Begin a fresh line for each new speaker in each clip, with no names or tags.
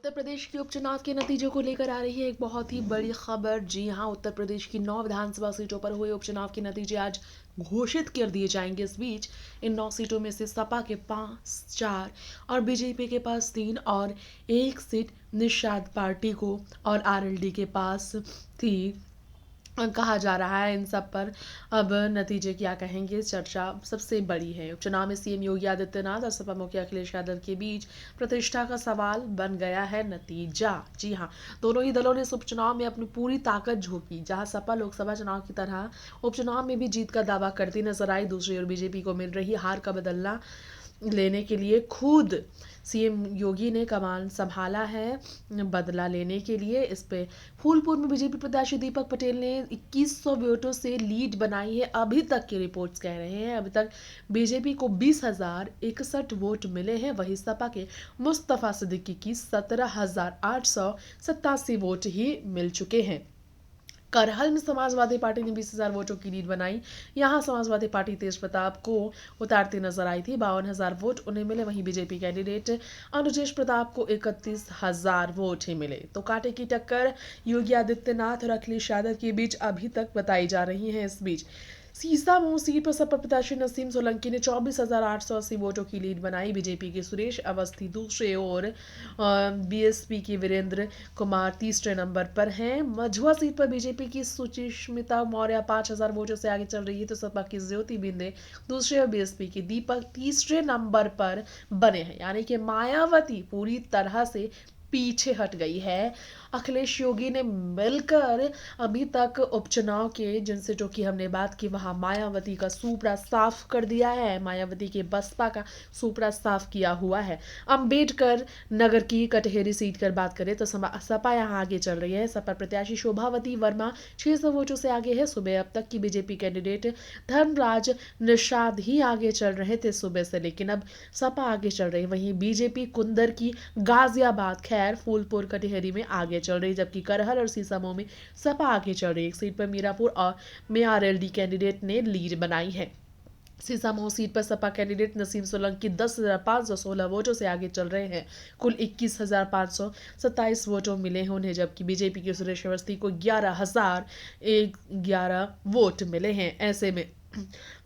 उत्तर प्रदेश के उपचुनाव के नतीजों को लेकर आ रही है एक बहुत ही बड़ी खबर। जी हां, उत्तर प्रदेश की 9 विधानसभा सीटों पर हुए उपचुनाव के नतीजे आज घोषित कर दिए जाएंगे। इस बीच इन 9 सीटों में से सपा के 5, 4 और बीजेपी के पास 3 और 1 सीट निषाद पार्टी को और आरएलडी के पास थी। कहा जा रहा है इन सब पर अब नतीजे क्या कहेंगे, चर्चा सबसे बड़ी है। उपचुनाव में सीएम योगी आदित्यनाथ और सपा मुखिया अखिलेश यादव के बीच प्रतिष्ठा का सवाल बन गया है नतीजा। जी हाँ, दोनों ही दलों ने इस उपचुनाव में अपनी पूरी ताकत झोंकी। जहां सपा लोकसभा चुनाव की तरह उपचुनाव में भी जीत का दावा करती नजर आई, दूसरी ओर बीजेपी को मिल रही हार का बदला लेने के लिए खुद सीएम योगी ने कमान संभाला है। बदला लेने के लिए इस पे फूलपुर में बीजेपी प्रत्याशी दीपक पटेल ने 2100 वोटों से लीड बनाई है। अभी तक की रिपोर्ट्स कह रहे हैं अभी तक बीजेपी को 20,061 वोट मिले हैं, वहीं सपा के मुस्तफा सिद्दीकी की 17,887 वोट ही मिल चुके हैं। करहल में समाजवादी पार्टी ने 20,000 वोटों की लीड बनाई। यहां समाजवादी पार्टी तेज प्रताप को उतारती नजर आई थी, 52,000 वोट उन्हें मिले। वहीं बीजेपी कैंडिडेट अनुजेश प्रताप को 31,000 वोट ही मिले। तो कांटे की टक्कर योगी आदित्यनाथ और अखिलेश यादव के बीच अभी तक बताई जा रही है। इस बीच सीसामऊ सीट पर सपा प्रत्याशी नसीम सोलंकी ने 24,880 वोटों की लीड बनाई। बीजेपी के सुरेश अवस्थी दूसरे और बीएसपी के वीरेंद्र कुमार तीसरे नंबर पर हैं। मझुआ सीट पर बीजेपी की सुचिस्मिता मौर्य 5,000 वोटों से आगे चल रही है, तो सपा की ज्योति बिंदे दूसरे और बीएसपी के दीपक तीसरे नंबर पर बने हैं। यानी कि मायावती पूरी तरह से पीछे हट गई है। अखिलेश योगी ने मिलकर अभी तक उपचुनाव के जिन सीटों की हमने बात की वहां मायावती का सूपड़ा साफ कर दिया है। मायावती के बसपा का सूपड़ा साफ किया हुआ है। अंबेडकर नगर की कटहेरी सीट कर बात करें तो सपा यहां आगे चल रही है। सपा प्रत्याशी शोभावती वर्मा 600 वोटों से आगे है। सुबह अब तक की बीजेपी कैंडिडेट धर्मराज निषाद ही आगे चल रहे थे सुबह से, लेकिन अब सपा आगे चल रही है। वहीं बीजेपी कुंदर की गाजियाबाद खैर फूलपुर कटिहरी में आगे चल रही, जबकि करहल और सीसामऊ में सपा आगे चल रही। एक सीट पर मीरापुर और में आरएलडी कैंडिडेट ने लीड बनाई है। सीसामऊ सीट पर सपा कैंडिडेट नसीम सोलंकी 10,516 वोटों से आगे चल रहे हैं। कुल 21,527 वोटों मिले हैं उन्हें, जबकि बीजेपी के सुरेश अवस्थी को 11,011 वोट मिले हैं। ऐसे में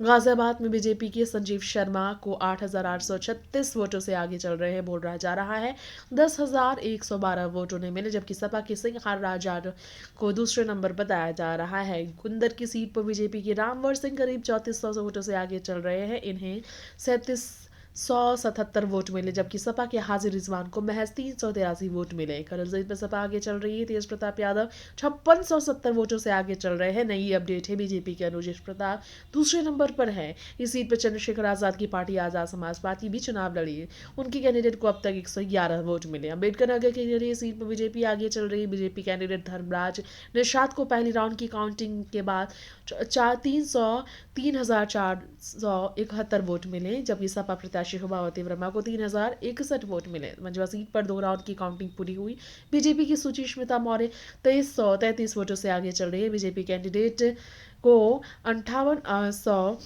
गाजियाबाद में बीजेपी के संजीव शर्मा को 8,836 वोटों से आगे चल रहे हैं। बोल रहा जा रहा है 10,112 वोट उन्हें मिले, जबकि सपा के सिंहार राजा को दूसरे नंबर बताया जा रहा है। कुंदर की सीट पर बीजेपी के रामवर सिंह करीब 3400 वोटों से आगे चल रहे हैं। इन्हें 3777 वोट मिले, जबकि सपा के हाजिर रिजवान को महज 383 वोट मिले। करल सीट पर सपा आगे चल रही है। तेज प्रताप यादव 5670 वोटों से आगे चल रहे हैं। नई अपडेट है, बीजेपी के अनुजेश प्रताप दूसरे नंबर पर है। इस सीट पर चंद्रशेखर आजाद की पार्टी आजाद समाज पार्टी भी चुनाव लड़ी है। उनकी कैंडिडेट को अब तक 111 वोट मिले। अम्बेडकर नगर के जरिए सीट पर बीजेपी आगे चल रही है। बीजेपी कैंडिडेट धर्मराज निषाद को पहली राउंड की काउंटिंग के बाद 3,471 वोट मिले, जबकि सपा प्रत्याशी शोभावती वर्मा को 3,061 वोट मिले। मंझवा सीट पर 2 राउंड की काउंटिंग पूरी हुई। बीजेपी की सुचिस्मिता मौर्य 2333 वोटों से आगे चल रही है। बीजेपी कैंडिडेट को 58,179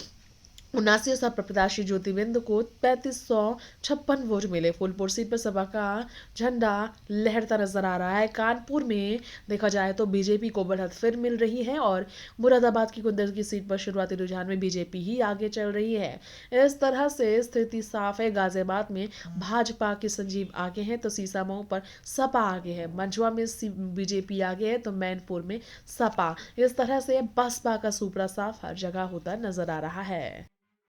और सपा प्रत्याशी ज्योतिबिंद को 3,556 वोट मिले। फूलपुर सीट पर सपा का झंडा लहरता नजर आ रहा है। कानपुर में देखा जाए तो बीजेपी को बढ़त फिर मिल रही है और मुरादाबाद की कुंदर की सीट पर शुरुआती रुझान में बीजेपी ही आगे चल रही है। इस तरह से स्थिति साफ है। गाजियाबाद में भाजपा के संजीव आगे हैं तो सीसामऊ पर सपा आगे है। मंझवा में बीजेपी आगे है तो मैनपुर में सपा। इस तरह से बसपा का सूपड़ा साफ हर जगह होता नजर आ रहा है।